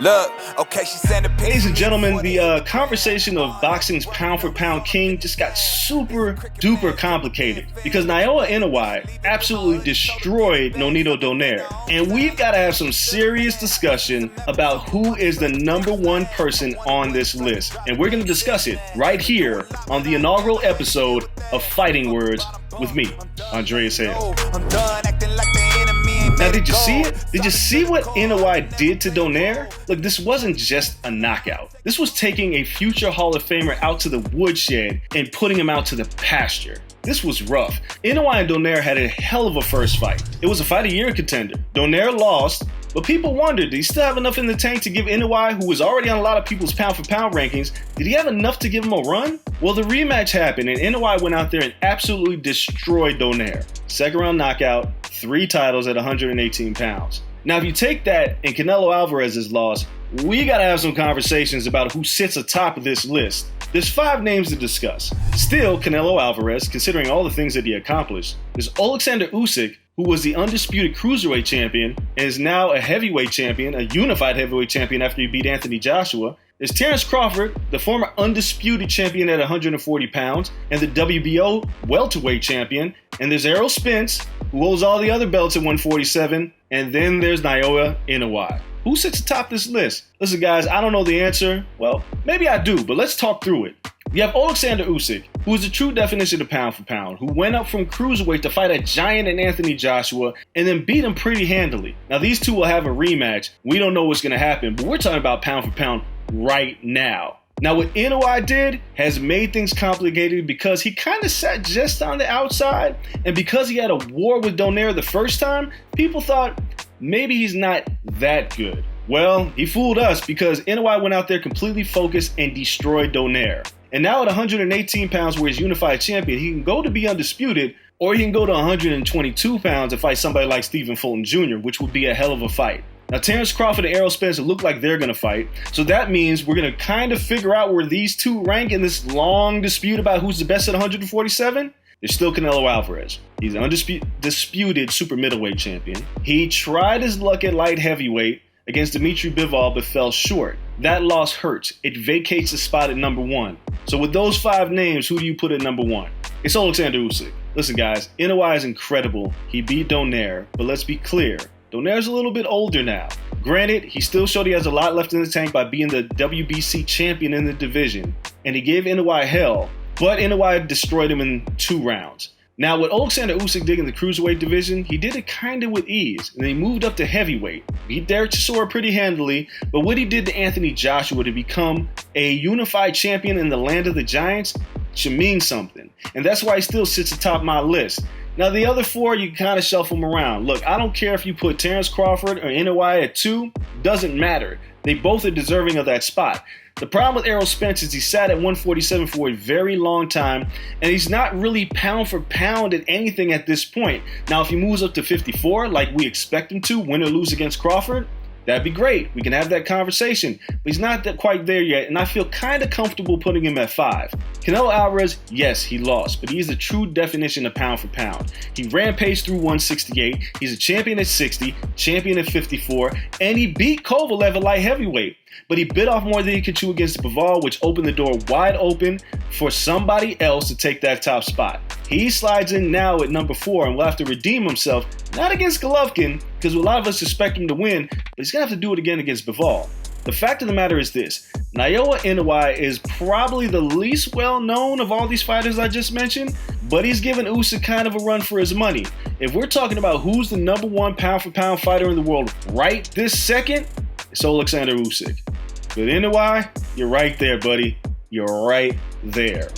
Look, okay, she sent a picture. Ladies and gentlemen, the conversation of boxing's pound-for-pound king just got super duper complicated because Naoya Inoue absolutely destroyed Nonito Donaire. And we've got to have some serious discussion about who is the #1 person on this list. And we're going to discuss it right here on the inaugural episode of Fighting Words with me, Andreas Hale. Now, did you see it? Did you see what Inoue did to Donaire? Look, this wasn't just a knockout. This was taking a future Hall of Famer out to the woodshed and putting him out to the pasture. This was rough. Inoue and Donaire had a hell of a first fight. It was a fight of the year contender. Donaire lost, but people wondered, did he still have enough in the tank to give Inoue, who was already on a lot of people's pound-for-pound rankings, did he have enough to give him a run? Well, the rematch happened, and Inoue went out there and absolutely destroyed Donaire. Second round knockout, 3 titles at 118 pounds. Now, if you take that and Canelo Alvarez's loss, we gotta have some conversations about who sits atop of this list. There's 5 names to discuss. Still, Canelo Alvarez, considering all the things that he accomplished. There's Alexander Usyk, who was the undisputed cruiserweight champion and is now a heavyweight champion, a unified heavyweight champion after he beat Anthony Joshua. There's Terence Crawford, the former undisputed champion at 140 pounds and the WBO welterweight champion. And there's Errol Spence, who holds all the other belts at 147. And then there's Naoya Inoue. Who sits atop this list? Listen, guys, I don't know the answer. Well, maybe I do, but let's talk through it. You have Alexander Usyk, who is the true definition of pound for pound, who went up from cruiserweight to fight a giant in Anthony Joshua and then beat him pretty handily. Now, these two will have a rematch. We don't know what's going to happen, but we're talking about pound for pound right now. Now, what Inoue did has made things complicated because he kind of sat just on the outside, and because he had a war with Donaire the first time, people thought maybe he's not that good. Well, he fooled us because Inoue went out there completely focused and destroyed Donaire. And now at 118 pounds where he's unified champion, he can go to be undisputed, or he can go to 122 pounds and fight somebody like Stephen Fulton Jr., which would be a hell of a fight. Now, Terence Crawford and Errol Spence look like they're going to fight, so that means we're going to kind of figure out where these two rank in this long dispute about who's the best at 147. There's still Canelo Alvarez. He's an undisputed super middleweight champion. He tried his luck at light heavyweight against Dimitri Bivol, but fell short. That loss hurts. It vacates the spot at #1. So with those 5 names, who do you put at #1? It's Alexander Usyk. Listen, guys, Inoue is incredible. He beat Donaire, but let's be clear. Donaire's a little bit older now. Granted, he still showed he has a lot left in the tank by being the WBC champion in the division, and he gave Inoue hell, but Inoue destroyed him in 2 rounds. Now, what Alexander Usyk did in the cruiserweight division, he did it kind of with ease, and then he moved up to heavyweight. Beat Derek Chisora pretty handily, but what he did to Anthony Joshua to become a unified champion in the land of the giants should mean something, and that's why he still sits atop my list. Now, the other 4, you can kind of shuffle them around. Look, I don't care if you put Terence Crawford or Inoue at 2, doesn't matter. They both are deserving of that spot. The problem with Errol Spence is he sat at 147 for a very long time, and he's not really pound for pound at anything at this point. Now, if he moves up to 54, like we expect him to, win or lose against Crawford, that'd be great. We can have that conversation. But he's not quite there yet, and I feel kind of comfortable putting him at 5. Canelo Alvarez, yes, he lost, but he's the true definition of pound for pound. He rampaged through 168. He's a champion at 60, champion at 54, and he beat Kovalev at light heavyweight. But he bit off more than he could chew against Bivol, which opened the door wide open for somebody else to take that top spot. He slides in now at #4 and will have to redeem himself, not against Golovkin, because a lot of us expect him to win, but he's going to have to do it again against Bivol. The fact of the matter is this: Naoya Inoue is probably the least well-known of all these fighters I just mentioned, but he's given Usyk kind of a run for his money. If we're talking about who's the #1 pound-for-pound fighter in the world right this second, it's Alexander Usyk. With Inoue, you're right there, buddy. You're right there.